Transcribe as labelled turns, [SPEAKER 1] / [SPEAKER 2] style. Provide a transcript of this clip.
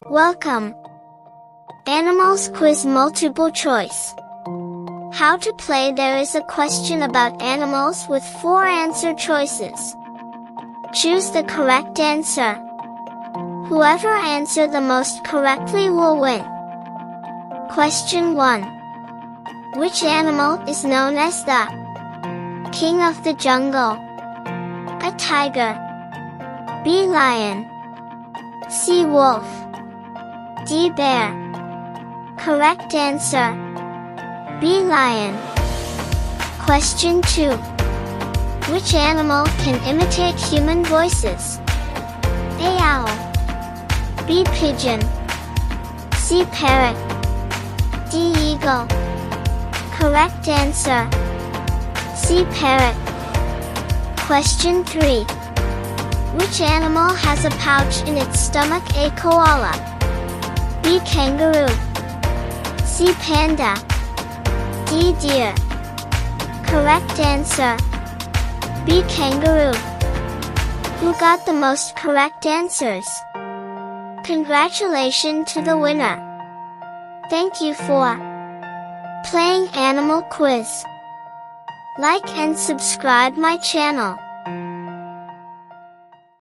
[SPEAKER 1] Welcome! Animals quiz multiple choice. How to play. There is a question about animals with 4 answer choices. Choose the correct answer. Whoever answer the most correctly will win. Question 1. Which animal is known as the king of the jungle? A tiger, B. Lion, C. Wolf, D. Bear. Correct answer, B. Lion. Question 2. Which animal can imitate human voices? A. Owl, B. Pigeon, C. Parrot, D. Eagle. Correct answer, C. Parrot. Question 3. Which animal has a pouch in its stomach? A. Koala, B. Kangaroo, C. Panda, D. Deer. Correct answer, B. Kangaroo. Who got the most correct answers? Congratulations to the winner. Thank you for playing Animal Quiz. Like and subscribe my channel.